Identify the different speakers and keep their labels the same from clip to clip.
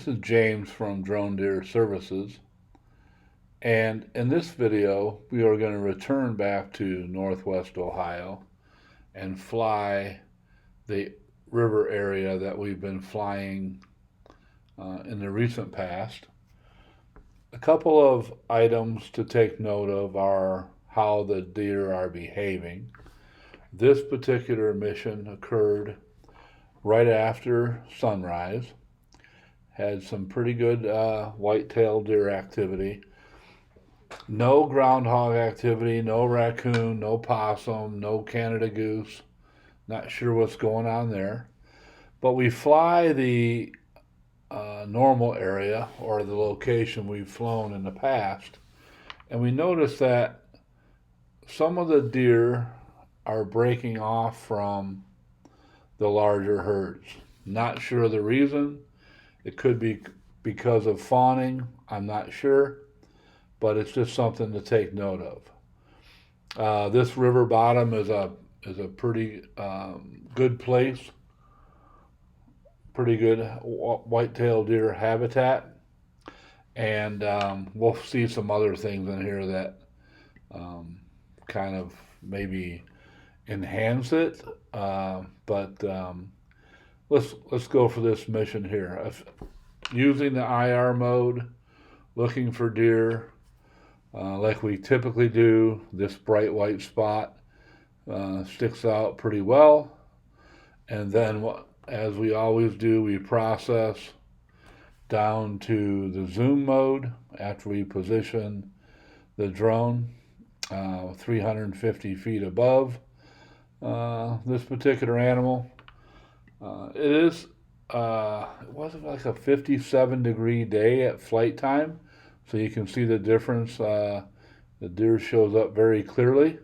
Speaker 1: This is James from Drone Deer Services, and in this video we are going to return back to Northwest Ohio and fly the river area that we've been flying in the recent past. A couple of items to take note of are how the deer are behaving. This particular mission occurred right after sunrise. Had some pretty good whitetail deer activity. No groundhog activity, no raccoon, no possum, no Canada goose. Not sure what's going on there. But we fly the normal area or the location we've flown in the past, and we notice that some of the deer are breaking off from the larger herds. Not sure the reason. It could be because of fawning, I'm not sure, but it's just something to take note of. This river bottom is a pretty good place, pretty good whitetail deer habitat, and we'll see some other things in here that kind of maybe enhance it, but let's go for this mission here. Using the IR mode, looking for deer, like we typically do. This bright white spot sticks out pretty well, and then as we always do, we process down to the zoom mode after we position the drone 350 feet above this particular animal. It wasn't like a 57-degree day at flight time, so you can see the difference. The deer shows up very clearly,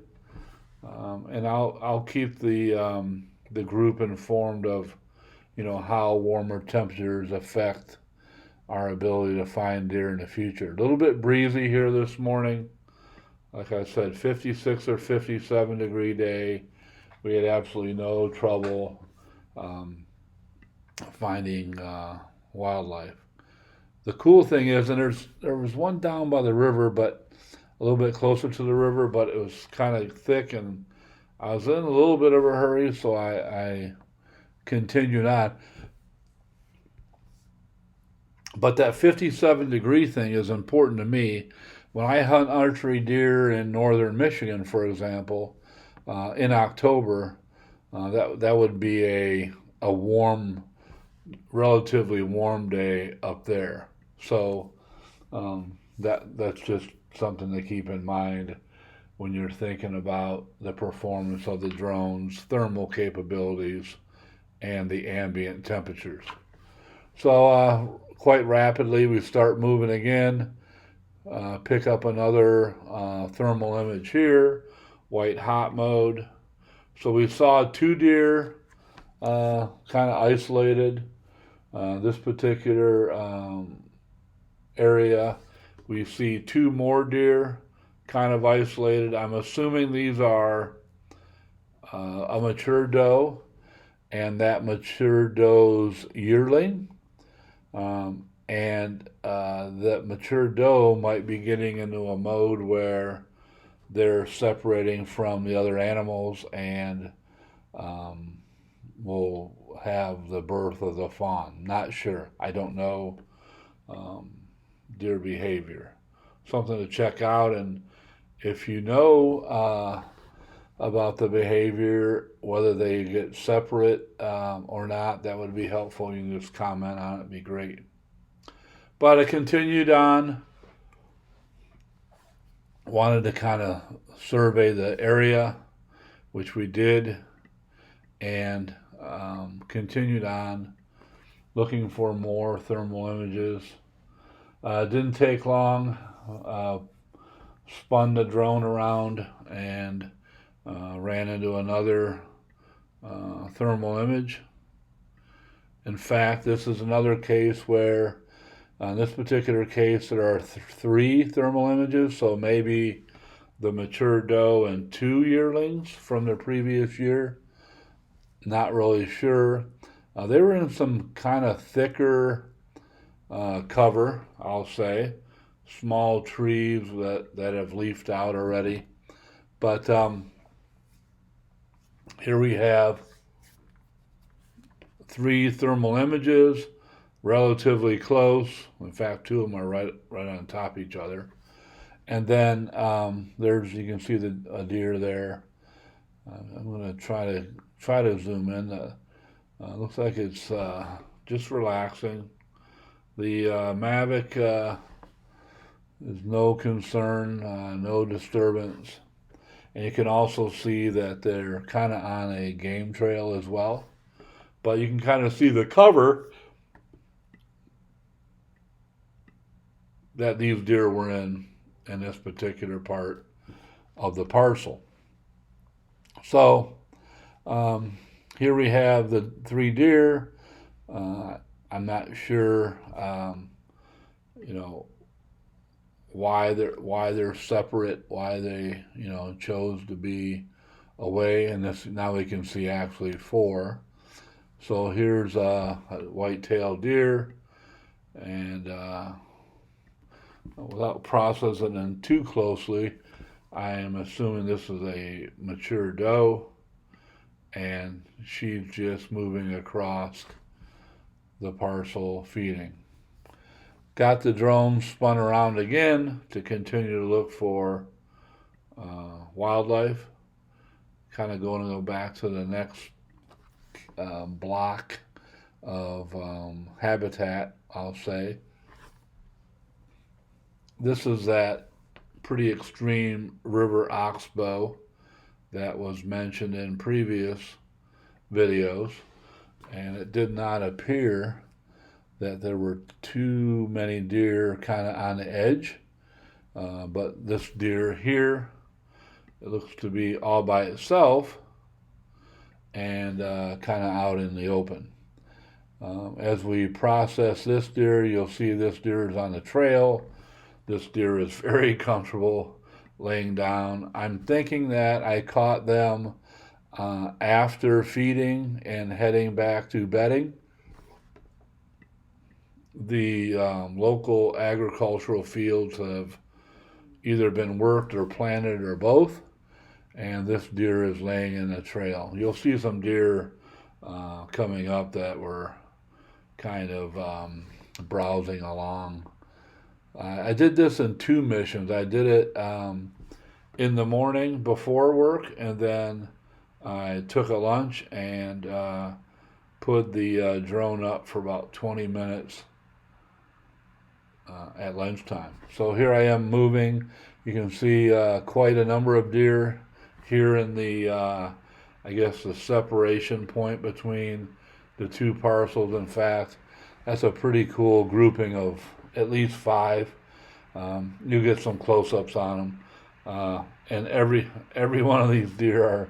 Speaker 1: and I'll keep the group informed of how warmer temperatures affect our ability to find deer in the future. A little bit breezy here this morning. Like I said, 56 or 57-degree day. We had absolutely no trouble finding wildlife. The cool thing is, and there was one down by the river, but a little bit closer to the river, but it was kind of thick, and I was in a little bit of a hurry, so I continued on. But that 57-degree thing is important to me. When I hunt archery deer in northern Michigan, for example, in October, that would be a warm, relatively warm day up there. So that's just something to keep in mind when you're thinking about the performance of the drone's thermal capabilities and the ambient temperatures. So quite rapidly we start moving again, pick up another thermal image here, white hot mode. So we saw two deer kind of isolated. This particular area, we see two more deer kind of isolated. I'm assuming these are a mature doe and that mature doe's yearling. And that mature doe might be getting into a mode where they're separating from the other animals and will have the birth of the fawn. Not sure. I don't know deer behavior. Something to check out, and if you know about the behavior, whether they get separate or not, that would be helpful. You can just comment on it. It'd be great. But I continued on. Wanted to kind of survey the area, which we did, and continued on looking for more thermal images. Didn't take long. Spun the drone around and ran into another thermal image. In fact, this is another case where, in this particular case, there are three thermal images, so maybe the mature doe and two yearlings from the previous year. Not really sure. They were in some kind of thicker cover, I'll say. Small trees that have leafed out already. But here we have 3 thermal images, relatively close. In fact, 2 of them are right on top of each other. And then there's, you can see a deer there. I'm going to try to zoom in. Looks like it's just relaxing. The Mavic is no concern, no disturbance. And you can also see that they're kind of on a game trail as well. But you can kind of see the cover that these deer were in this particular part of the parcel. So here we have the 3 deer. I'm not sure, why they're separate, why they chose to be away. And this, now we can see actually 4. So here's a white-tailed deer, and without processing them too closely, I am assuming this is a mature doe, and she's just moving across the parcel feeding. Got the drone spun around again to continue to look for wildlife. Kind of going to go back to the next block of habitat, I'll say. This is that pretty extreme river oxbow that was mentioned in previous videos, and it did not appear that there were too many deer kind of on the edge, but this deer here, it looks to be all by itself and kind of out in the open. As we process this deer, you'll see this deer is on the trail. This deer is very comfortable laying down. I'm thinking that I caught them after feeding and heading back to bedding. The local agricultural fields have either been worked or planted or both, and this deer is laying in the trail. You'll see some deer coming up that were kind of browsing along. I did this in 2 missions. I did it in the morning before work, and then I took a lunch and put the drone up for about 20 minutes at lunchtime. So here I am moving. You can see quite a number of deer here in the, I guess, the separation point between the 2 parcels. In fact, that's a pretty cool grouping of at least 5. You get some close-ups on them, and every one of these deer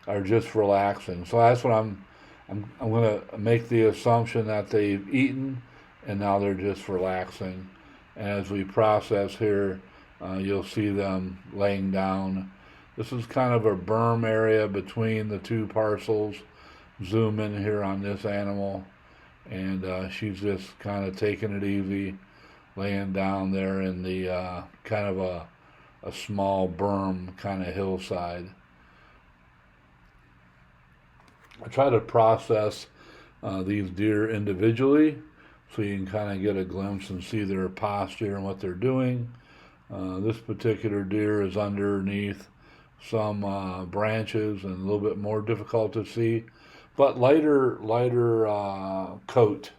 Speaker 1: are just relaxing. So that's what I'm going to make the assumption that they've eaten and now they're just relaxing. And as we process here, you'll see them laying down. This is kind of a berm area between the 2 parcels. Zoom in here on this animal, and she's just kind of taking it easy, laying down there in the kind of a small berm kind of hillside. I try to process these deer individually so you can kind of get a glimpse and see their posture and what they're doing. This particular deer is underneath some branches and a little bit more difficult to see, but lighter coat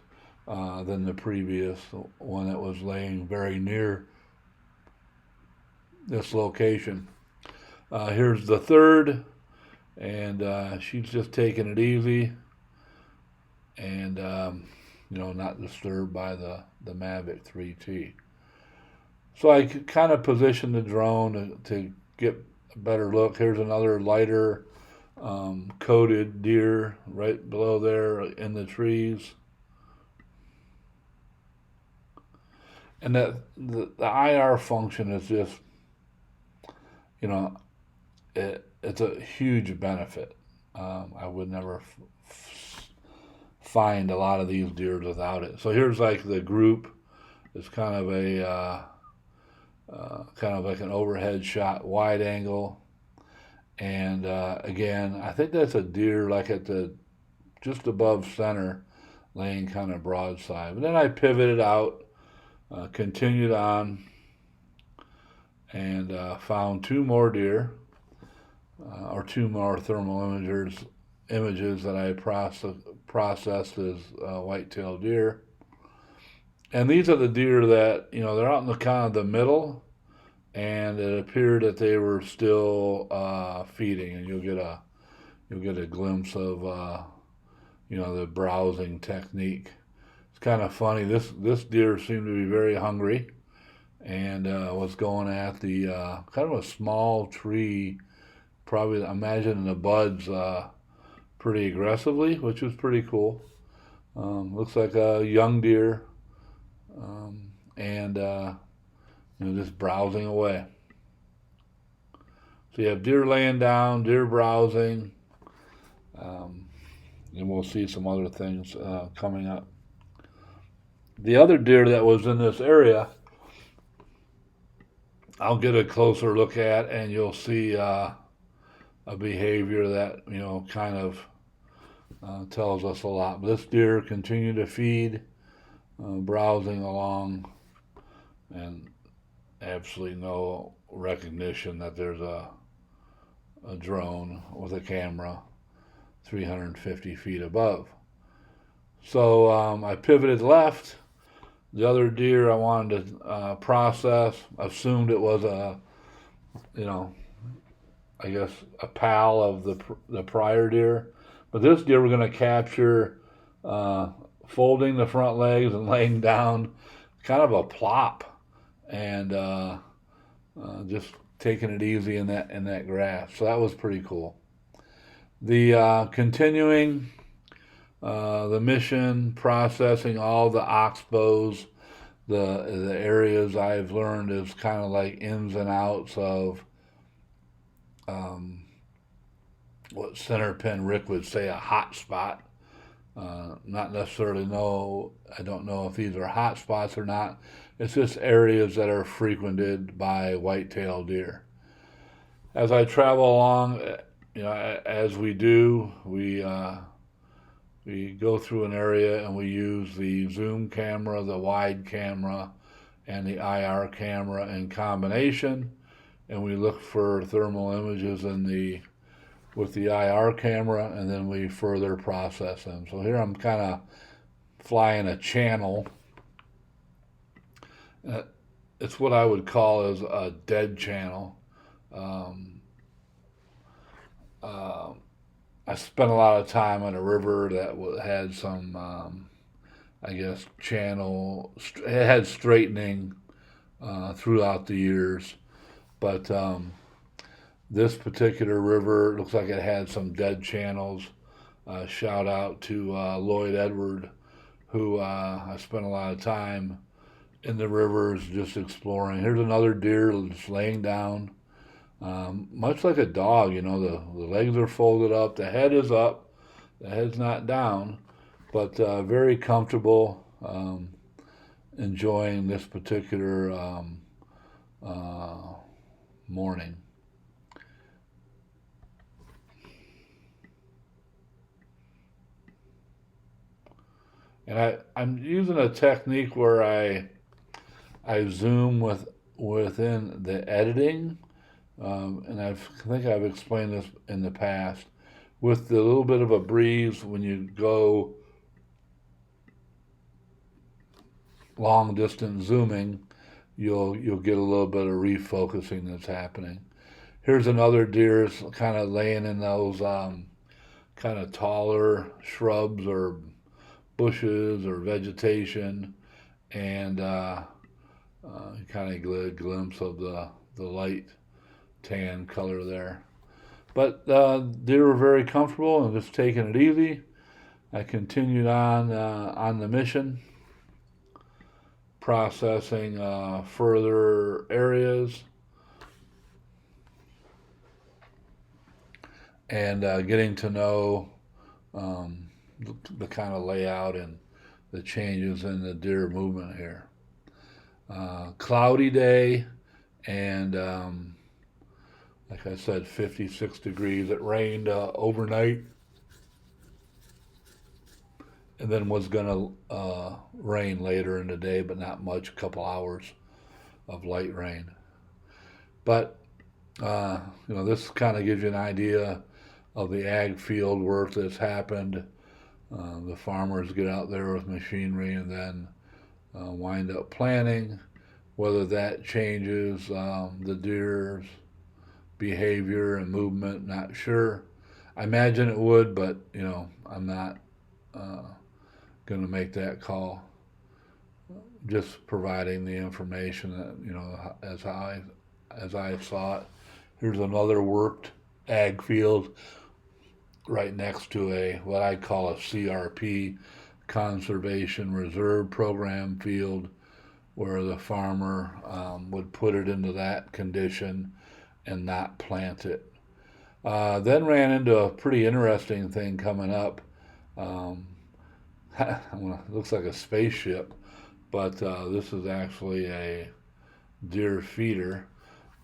Speaker 1: than the previous one that was laying very near this location. Here's the third, and she's just taking it easy and not disturbed by the Mavic 3T. So I could kind of position the drone to get a better look. Here's another lighter coated deer right below there in the trees. And that the IR function is just, it's a huge benefit. I would never find a lot of these deer without it. So here's like the group It's kind of a kind of like an overhead shot, wide angle. And again, I think that's a deer like at the just above center, laying kind of broadside. But then I pivoted out, continued on, and found two more deer, or two more thermal images that I processed as whitetail deer. And these are the deer that, they're out in the kind of the middle, and it appeared that they were still feeding, and you'll get a glimpse of the browsing technique. It's kind of funny. This deer seemed to be very hungry, and was going at the kind of a small tree, probably imagine the buds, pretty aggressively, which was pretty cool. Looks like a young deer, and just browsing away. So you have deer laying down, deer browsing, and we'll see some other things coming up. The other deer that was in this area, I'll get a closer look at, and you'll see a behavior that kind of tells us a lot. But this deer continued to feed, browsing along, and absolutely no recognition that there's a drone with a camera 350 feet above. So I pivoted left. The other deer I wanted to process, assumed it was I guess a pal of the prior deer. But this deer we're going to capture folding the front legs and laying down, kind of a plop, and just taking it easy in that grass. So that was pretty cool. The continuing the mission, processing all the oxbows, the areas I've learned is kind of like ins and outs of what Center Pen Rick would say a hot spot. Not necessarily I don't know if these are hot spots or not. It's just areas that are frequented by whitetail deer. As I travel along, as we do, we go through an area and we use the zoom camera, the wide camera, and the IR camera in combination, and we look for thermal images with the IR camera, and then we further process them. So here I'm kind of flying a channel. It's what I would call as a dead channel. I spent a lot of time on a river that had some, I guess, it had straightening throughout the years. But this particular river looks like it had some dead channels. Shout out to Lloyd Edward, who I spent a lot of time in the rivers just exploring. Here's another deer just laying down. Much like a dog, the legs are folded up, the head is up, the head's not down, but very comfortable, enjoying this particular morning. And I'm using a technique where I zoom within the editing. And I think I've explained this in the past. With the little bit of a breeze, when you go long distance zooming, you'll get a little bit of refocusing that's happening. Here's another deer kind of laying in those kind of taller shrubs or bushes or vegetation, and kind of get a glimpse of the light tan color there. But deer were very comfortable and just taking it easy. I continued on the mission, processing further areas, and getting to know the kind of layout and the changes in the deer movement here. cloudy day, and like I said, 56 degrees. It rained overnight, and then was going to rain later in the day, but not much, a couple hours of light rain. But this kind of gives you an idea of the ag field work that's happened. The farmers get out there with machinery and then wind up planting. Whether that changes the deer's behavior and movement, not sure. I imagine it would, but I'm not going to make that call. Just providing the information that as I saw it. Here's another worked ag field right next to a what I call a CRP, Conservation Reserve Program field, where the farmer would put it into that condition and not plant it. Then ran into a pretty interesting thing coming up. Looks like a spaceship, but this is actually a deer feeder.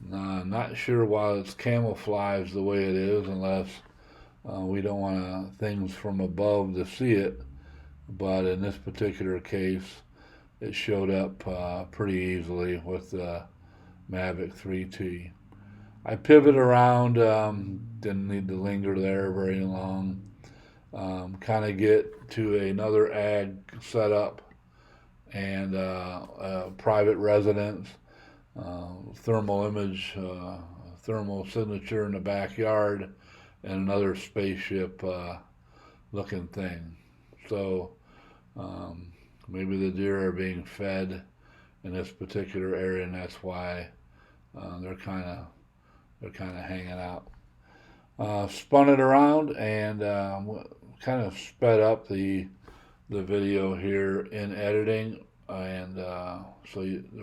Speaker 1: Not sure why it's camouflaged the way it is, unless we don't want things from above to see it. But in this particular case, it showed up pretty easily with the Mavic 3T. I pivoted around, didn't need to linger there very long. Kind of get to another ag setup and a private residence, thermal image, thermal signature in the backyard, and another spaceship looking thing. So maybe the deer are being fed in this particular area, and that's why they're kind of hanging out. Spun it around and kind of sped up the video here in editing, and there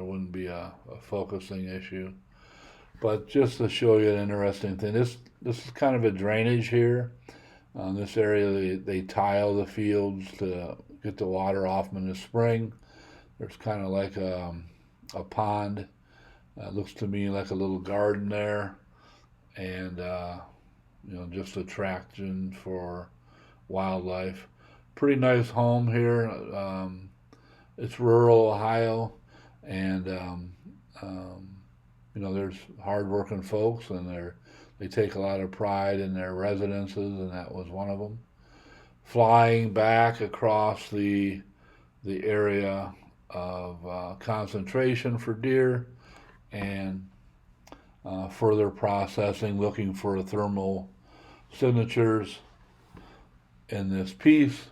Speaker 1: wouldn't be a focusing issue. But just to show you an interesting thing, this is kind of a drainage here. This area they tile the fields to get the water off them in the spring. There's kind of like a pond. Looks to me like a little garden there, and just attraction for wildlife. Pretty nice home here. It's rural Ohio, and there's hardworking folks, and they take a lot of pride in their residences, and that was one of them. Flying back across the area of concentration for deer, and further processing, looking for thermal signatures in this piece.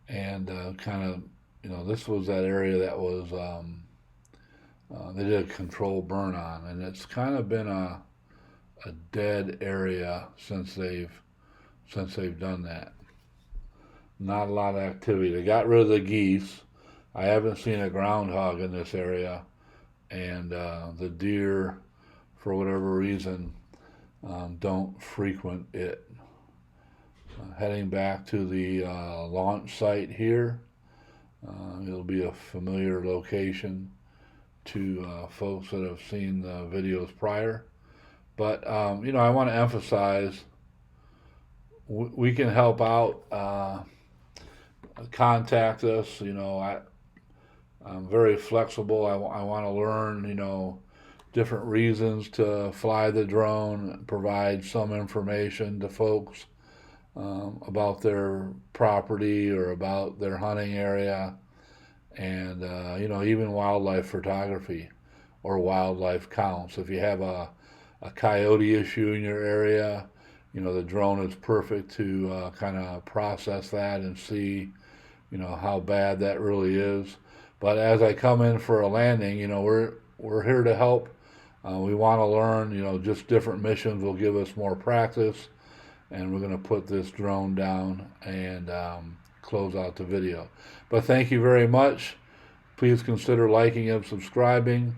Speaker 1: And this was that area that was they did a control burn on, and it's kind of been a dead area since they've done that. Not a lot of activity. They got rid of the geese. I haven't seen a groundhog in this area, and the deer, for whatever reason, don't frequent it. Heading back to the launch site here. It'll be a familiar location to folks that have seen the videos prior. But, I want to emphasize we can help out. Contact us. I'm very flexible. I want to learn, different reasons to fly the drone, provide some information to folks about their property or about their hunting area, and even wildlife photography or wildlife counts. If you have a coyote issue in your area, the drone is perfect to kind of process that and see how bad that really is. But as I come in for a landing, we're here to help. We want to learn, just different missions will give us more practice. And we're going to put this drone down and close out the video. But thank you very much. Please consider liking and subscribing.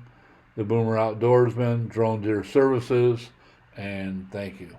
Speaker 1: The Boomer Outdoorsman, Drone Deer Services, and thank you.